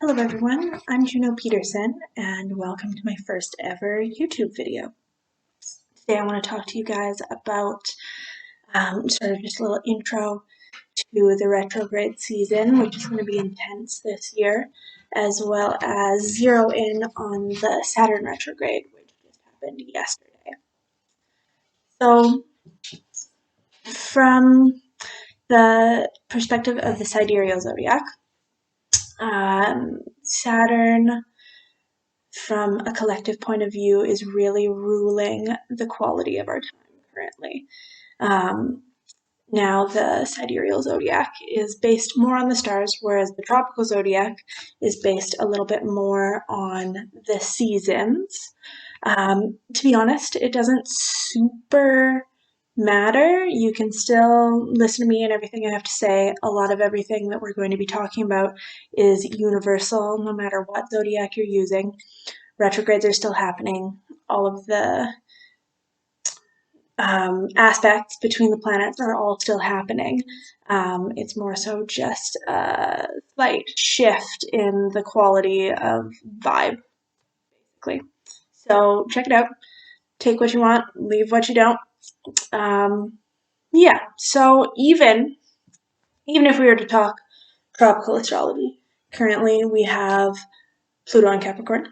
Hello everyone, I'm Juno Peterson and welcome to my first ever YouTube video. Today I want to talk to you guys about sort of just a little intro to the retrograde season, which is going to be intense this year, as well as zero in on the Saturn retrograde, which just happened yesterday. So from the perspective of the sidereal zodiac, Saturn, from a collective point of view, is really ruling the quality of our time currently. Now, the sidereal zodiac is based more on the stars, whereas the tropical zodiac is based a little bit more on the seasons. To be honest, it doesn't super matter. You can still listen to me and everything I have to say. A lot of everything that we're going to be talking about is universal, no matter what zodiac you're using. Retrogrades are still happening. All of the aspects between the planets are all still happening. It's more so just a slight shift in the quality of vibe, basically. So check it out. Take what you want, leave what you don't. Yeah, so even if we were to talk tropical astrology, currently we have Pluto in Capricorn.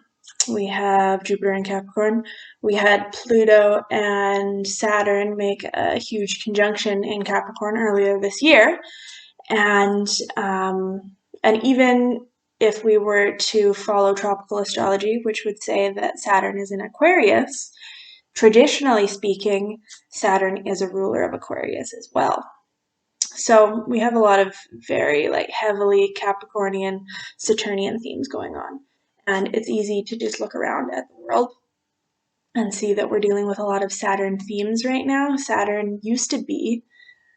We have Jupiter in Capricorn. We had Pluto and Saturn make a huge conjunction in Capricorn earlier this year. And even if we were to follow tropical astrology, which would say that Saturn is in Aquarius, traditionally speaking, Saturn is a ruler of Aquarius as well. So we have a lot of very heavily Capricornian, Saturnian themes going on. And it's easy to just look around at the world and see that we're dealing with a lot of Saturn themes right now. Saturn used to be,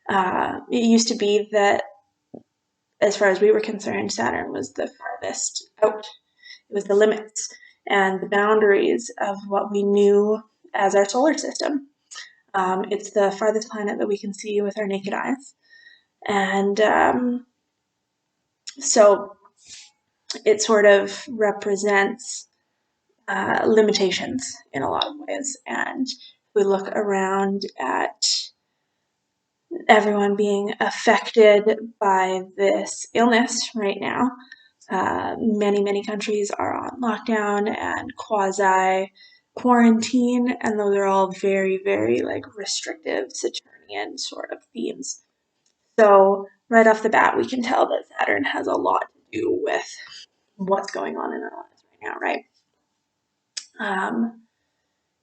that as far as we were concerned, Saturn was the farthest out. It was the limits and the boundaries of what we knew as our solar system. It's the farthest planet that we can see with our naked eyes. And so it sort of represents limitations in a lot of ways. And we look around at everyone being affected by this illness right now. Many countries are on lockdown and quasi quarantine, and those are all very restrictive Saturnian sort of themes. So right off the bat, we can tell that Saturn has a lot to do with what's going on in our lives right now, right?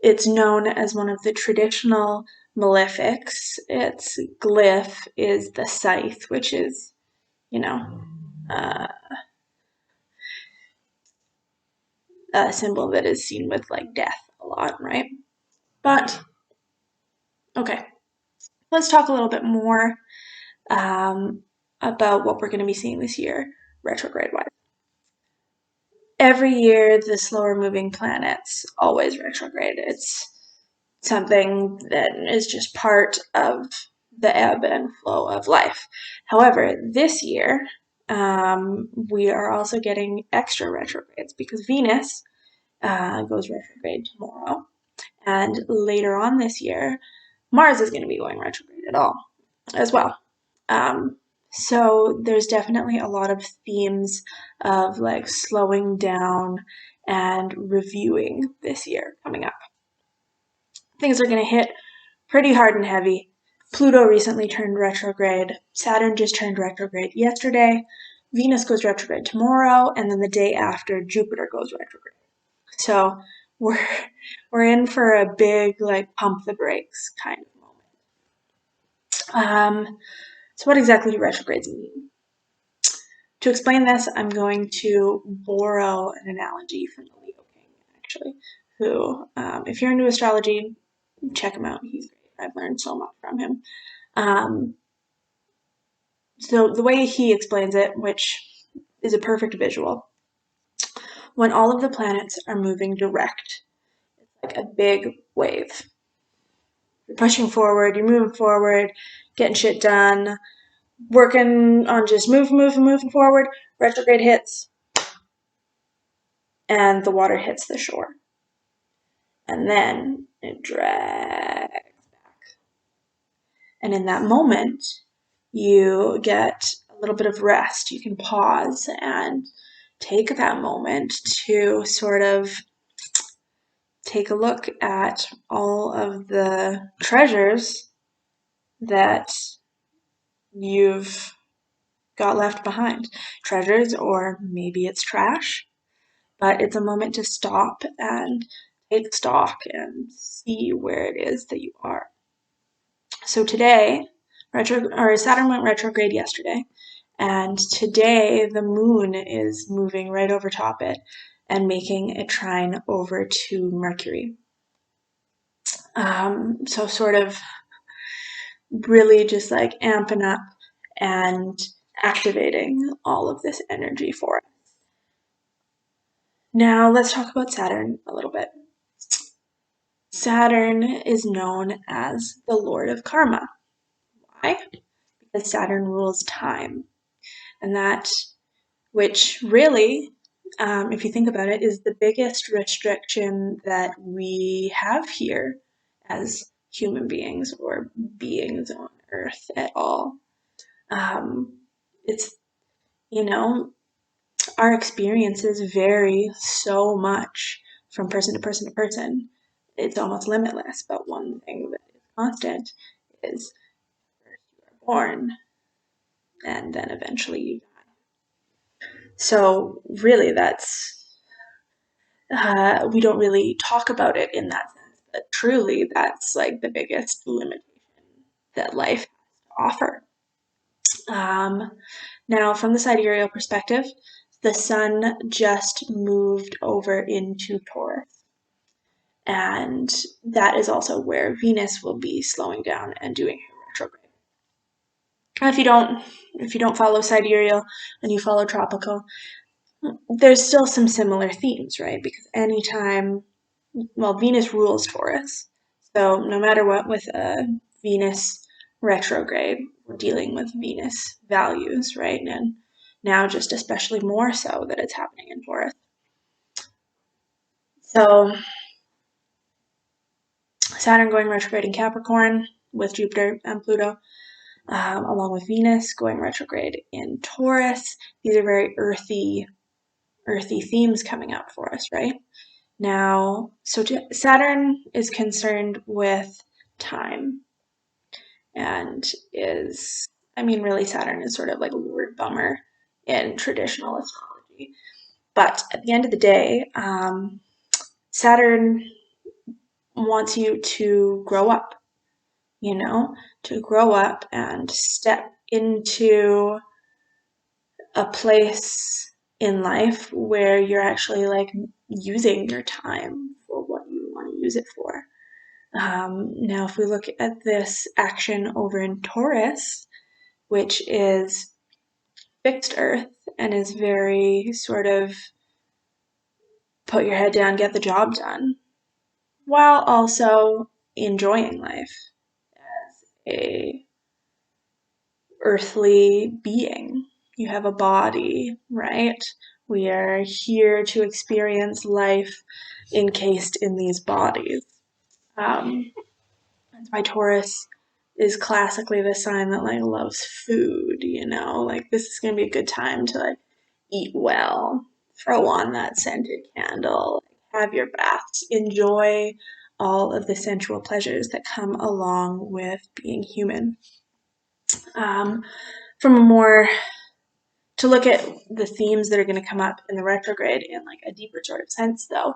It's known as one of the traditional malefics. Its glyph is the scythe, which is, a symbol that is seen with death a lot, right? But okay, let's talk a little bit more about what we're going to be seeing this year, retrograde-wise. Every year, the slower moving planets always retrograde. It's something that is just part of the ebb and flow of life. However, this year, we are also getting extra retrogrades because Venus goes retrograde tomorrow. And later on this year, Mars is going to be going retrograde as well. So there's definitely a lot of themes of slowing down and reviewing this year coming up. Things are going to hit pretty hard and heavy. Pluto recently turned retrograde. Saturn just turned retrograde yesterday. Venus goes retrograde tomorrow, and then the day after, Jupiter goes retrograde. So we're in for a big pump the brakes kind of moment. So what exactly do retrogrades mean? To explain this, I'm going to borrow an analogy from the Leo King, actually, who, if you're into astrology, check him out. He's great. I've learned so much from him. So the way he explains it, which is a perfect visual, when all of the planets are moving direct, it's like a big wave. You're pushing forward, you're moving forward, getting shit done, working on just moving forward. Retrograde hits, and the water hits the shore. And then it drags back. And in that moment, you get a little bit of rest. You can pause and take that moment to sort of take a look at all of the treasures that you've got left behind. Treasures, or maybe it's trash, but it's a moment to stop and take stock and see where it is that you are. So today, Saturn went retrograde yesterday, and today the moon is moving right over top it and making a trine over to Mercury. So sort of really just like amping up and activating all of this energy for us. Now let's talk about Saturn a little bit. Saturn is known as the Lord of Karma. Why? Because Saturn rules time. And that, which really, if you think about it, is the biggest restriction that we have here as human beings or beings on Earth at all. It's, you know, our experiences vary so much from person to person to person. It's almost limitless, but one thing that is constant is first you are born and then eventually you die. So really we don't really talk about it in that sense, but truly that's like the biggest limitation that life has to offer. Now, from the sidereal perspective, the sun just moved over into Taurus. And that is also where Venus will be slowing down and doing her retrograde. If you don't follow sidereal and you follow tropical, there's still some similar themes, right? Because anytime, well, Venus rules Taurus. So no matter what, with a Venus retrograde, we're dealing with Venus values, right? And now just especially more so that it's happening in Taurus. So Saturn going retrograde in Capricorn with Jupiter and Pluto, along with Venus going retrograde in Taurus. These are very earthy themes coming up for us, right? Now, so Saturn is concerned with time and really Saturn is sort of like a Lord Bummer in traditional astrology. But at the end of the day, Saturn wants you to grow up, to grow up and step into a place in life where you're actually like using your time for what you want to use it for. Now, if we look at this action over in Taurus, which is fixed Earth and is very sort of put your head down, get the job done, while also enjoying life as a earthly being. You have a body, right? We are here to experience life encased in these bodies. That's why Taurus is classically the sign that like loves food, like this is gonna be a good time to like eat well, throw on that scented candle, have your baths, enjoy all of the sensual pleasures that come along with being human. From a more to look at the themes that are going to come up in the retrograde in like a deeper sort of sense, though,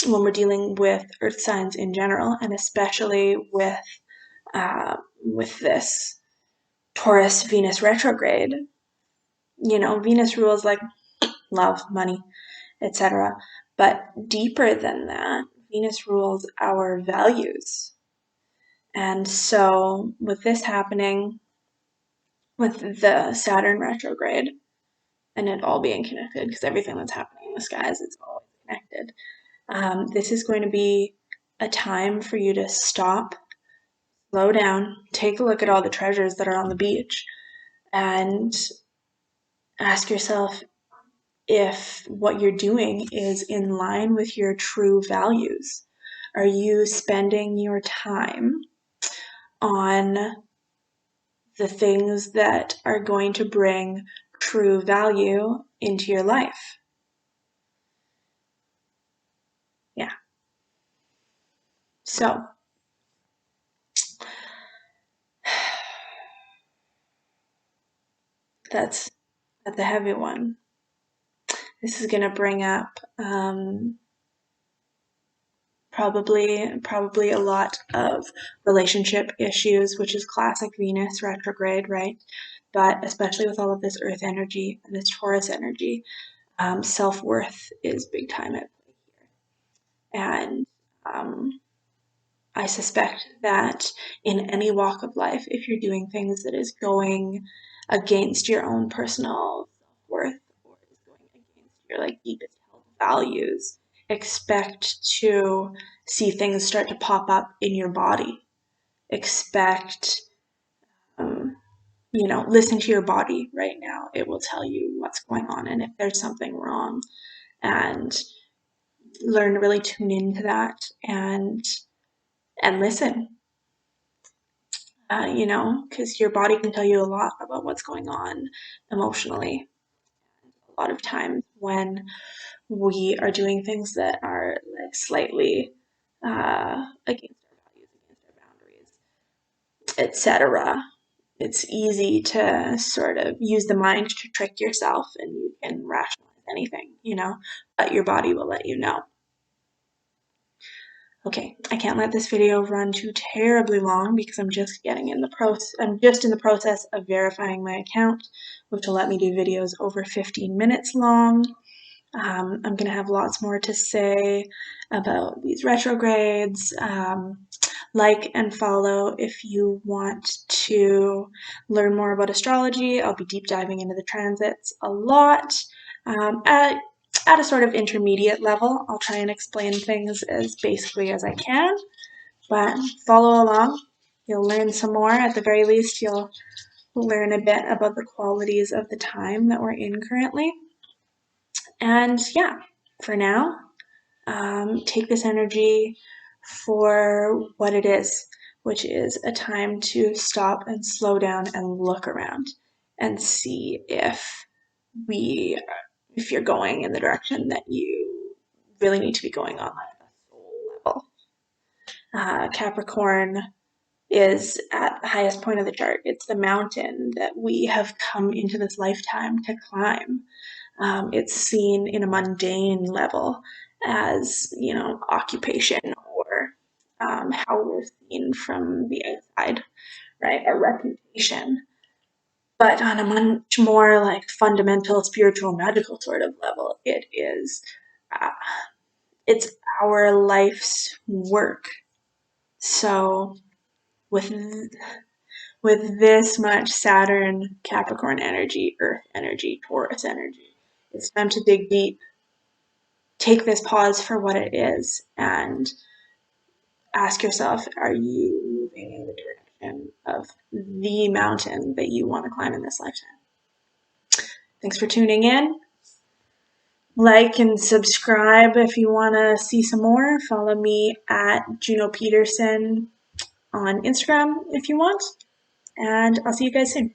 when we're dealing with earth signs in general, and especially with this Taurus Venus retrograde, Venus rules like love, money, etc. But deeper than that, Venus rules our values. And so with this happening, with the Saturn retrograde, and it all being connected, because everything that's happening in the skies, it's always connected. This is going to be a time for you to stop, slow down, take a look at all the treasures that are on the beach, and ask yourself, if what you're doing is in line with your true values. Are you spending your time on the things that are going to bring true value into your life? Yeah. So, that's a heavy one. This is going to bring up probably a lot of relationship issues, which is classic Venus retrograde, right? But especially with all of this Earth energy and this Taurus energy, self-worth is big time at play here. And I suspect that in any walk of life, if you're doing things that is going against your own personal self-worth or is going against your like deepest held values, expect to see things start to pop up in your body. Expect, listen to your body right now. It will tell you what's going on and if there's something wrong, and learn to really tune into that and listen. Because your body can tell you a lot about what's going on emotionally. A lot of times when we are doing things that are like slightly against our values, against our boundaries, etc., it's easy to sort of use the mind to trick yourself, and you can rationalize anything, but your body will let you know. Okay, I can't let this video run too terribly long because I'm just in the process of verifying my account, which will let me do videos over 15 minutes long. I'm going to have lots more to say about these retrogrades. Like and follow if you want to learn more about astrology. I'll be deep diving into the transits a lot. At a sort of intermediate level, I'll try and explain things as basically as I can, but follow along. You'll learn some more. At the very least, you'll learn a bit about the qualities of the time that we're in currently. And yeah, for now, take this energy for what it is, which is a time to stop and slow down and look around and see if you're going in the direction that you really need to be going on a soul level. Capricorn is at the highest point of the chart. It's the mountain that we have come into this lifetime to climb. It's seen in a mundane level as, occupation or how we're seen from the outside, right? A reputation. But on a much more like fundamental, spiritual, magical sort of level, it's our life's work. So with this much Saturn, Capricorn energy, Earth energy, Taurus energy, it's time to dig deep. Take this pause for what it is and ask yourself, are you moving in the direction of the mountain that you want to climb in this lifetime? Thanks for tuning in. Like and subscribe if you want to see some more. Follow me at Juno Peterson on Instagram if you want. And I'll see you guys soon.